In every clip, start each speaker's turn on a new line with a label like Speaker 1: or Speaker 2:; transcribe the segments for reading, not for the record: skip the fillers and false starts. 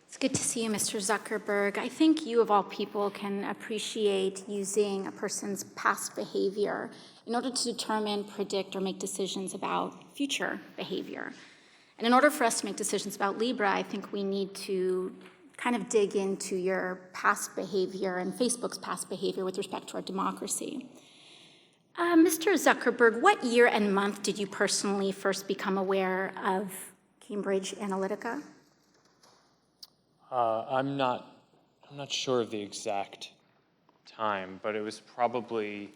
Speaker 1: It's good to see you, Mr. Zuckerberg. I think you, of all people, can appreciate using a person's past behavior in order to determine, predict, or make decisions about future behavior. And in order for us to make decisions about Libra, I think we need to kind of dig into your past behavior and Facebook's past behavior with respect to our democracy. Mr. Zuckerberg, what year and month did you personally first become aware of Cambridge Analytica?
Speaker 2: I'm not sure of the exact time, but it was probably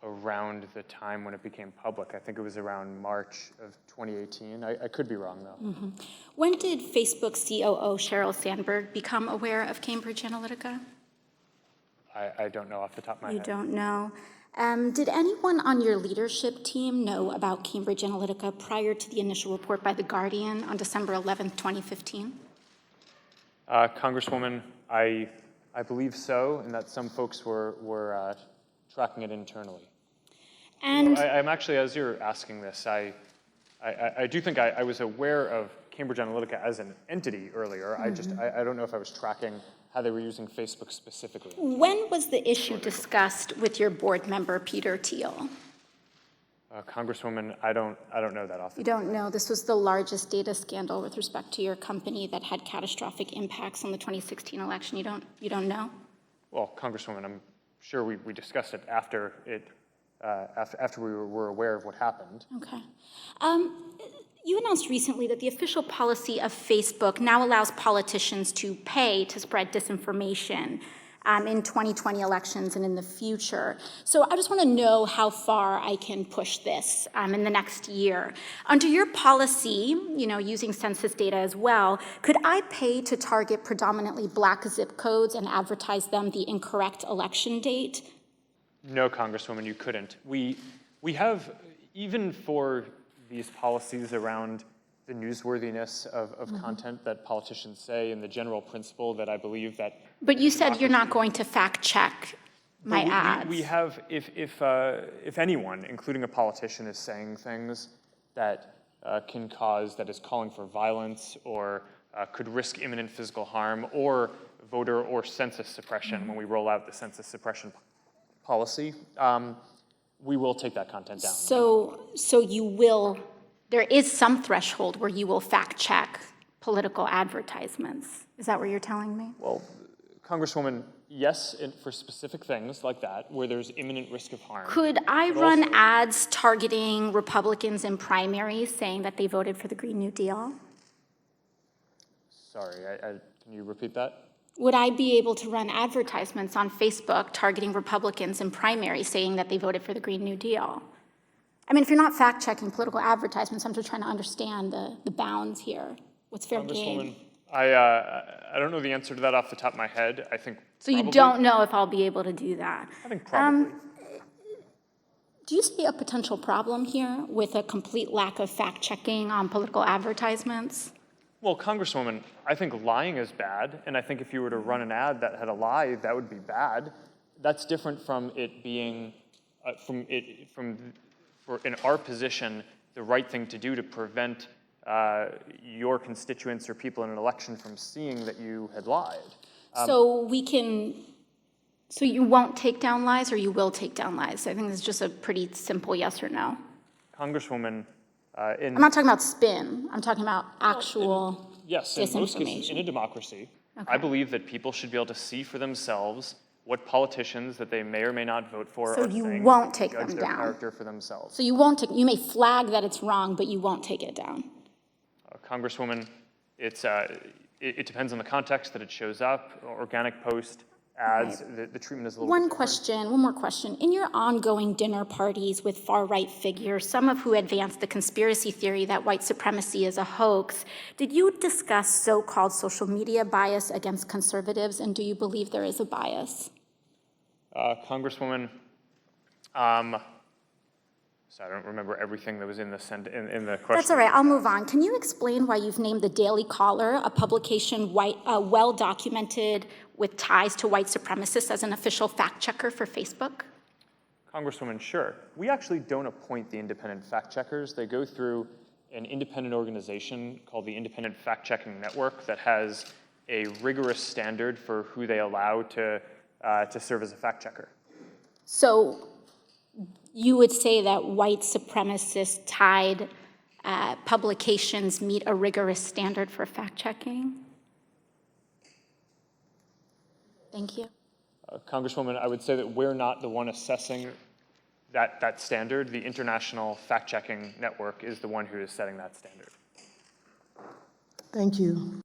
Speaker 2: around the time when it became public. I think it was around March of 2018. I could be wrong, though.
Speaker 1: Mm-hmm. When did Facebook COO Sheryl Sandberg become aware of Cambridge Analytica?
Speaker 2: I don't know off the top of my head.
Speaker 1: You don't know. Did anyone on your leadership team know about Cambridge Analytica prior to the initial report by The Guardian on December 11th, 2015?
Speaker 2: Congresswoman, I believe so, and that some folks were tracking it internally.
Speaker 1: And
Speaker 2: I'm actually, as you're asking this, I do think I was aware of Cambridge Analytica as an entity earlier.
Speaker 1: Mm-hmm.
Speaker 2: I don't know if I was tracking how they were using Facebook specifically.
Speaker 1: When was the issue discussed with your board member, Peter Thiel?
Speaker 2: Congresswoman, I don't know that off the
Speaker 1: You don't know. This was the largest data scandal with respect to your company that had catastrophic impacts on the 2016 election. You don't know?
Speaker 2: Well, Congresswoman, I'm sure we discussed it after we were aware of what happened.
Speaker 1: Okay. You announced recently that the official policy of Facebook now allows politicians to pay to spread disinformation in 2020 elections and in the future. So I just want to know how far I can push this in the next year. Under your policy, using census data as well, could I pay to target predominantly Black zip codes and advertise them the incorrect election date?
Speaker 2: No, Congresswoman, you couldn't. We have, even for these policies around the newsworthiness of content that politicians say, and the general principle that I believe that.
Speaker 1: But you said you're not going to fact check my ads.
Speaker 2: We have, if anyone, including a politician, is saying things that that is calling for violence or could risk imminent physical harm or voter or census suppression when we roll out the census suppression policy, we will take that content down.
Speaker 1: So you will, there is some threshold where you will fact check political advertisements. Is that what you're telling me?
Speaker 2: Well, Congresswoman, yes, for specific things like that, where there's imminent risk of harm.
Speaker 1: Could I run ads targeting Republicans in primaries saying that they voted for the Green New Deal?
Speaker 2: Sorry, can you repeat that?
Speaker 1: Would I be able to run advertisements on Facebook targeting Republicans in primaries saying that they voted for the Green New Deal? I mean, if you're not fact-checking political advertisements, I'm just trying to understand the bounds here. What's fair game?
Speaker 2: I don't know the answer to that off the top of my head. I think
Speaker 1: so probably. You don't know if I'll be able to do that?
Speaker 2: I think probably.
Speaker 1: Do you see a potential problem here with a complete lack of fact-checking on political advertisements?
Speaker 2: Well, Congresswoman, I think lying is bad, and I think if you were to run an ad that had a lie, that would be bad. That's different from it being, for in our position, the right thing to do to prevent your constituents or people in an election from seeing that you had lied.
Speaker 1: So you won't take down lies, or you will take down lies? I think it's just a pretty simple yes or no.
Speaker 2: Congresswoman,
Speaker 1: I'm not talking about spin. I'm talking about actual
Speaker 2: yes, in most cases, in a democracy, okay. I believe that people should be able to see for themselves what politicians that they may or may not vote for are saying.
Speaker 1: So you won't take them
Speaker 2: down.
Speaker 1: Their
Speaker 2: character for themselves.
Speaker 1: So you won't take. You may flag that it's wrong, but you won't take it down.
Speaker 2: Congresswoman, it depends on the context that it shows up. Organic post. Ads, right. the treatment is a little
Speaker 1: One more question. In your ongoing dinner parties with far-right figures, some of who advanced the conspiracy theory that white supremacy is a hoax, did you discuss so-called social media bias against conservatives, and do you believe there is a bias?
Speaker 2: Congresswoman, so I don't remember everything that was in the question.
Speaker 1: That's all right. I'll move on. Can you explain why you've named the Daily Caller, a publication well-documented with ties to white supremacists, as an official fact checker for Facebook?
Speaker 2: Congresswoman, sure. We actually don't appoint the independent fact checkers. They go through an independent organization called the Independent Fact Checking Network that has a rigorous standard for who they allow to serve as a fact checker.
Speaker 1: So you would say that white supremacist-tied publications meet a rigorous standard for fact-checking? Thank you.
Speaker 2: Congresswoman, I would say that we're not the one assessing that standard. The International Fact-Checking Network is the one who is setting that standard.
Speaker 3: Thank you.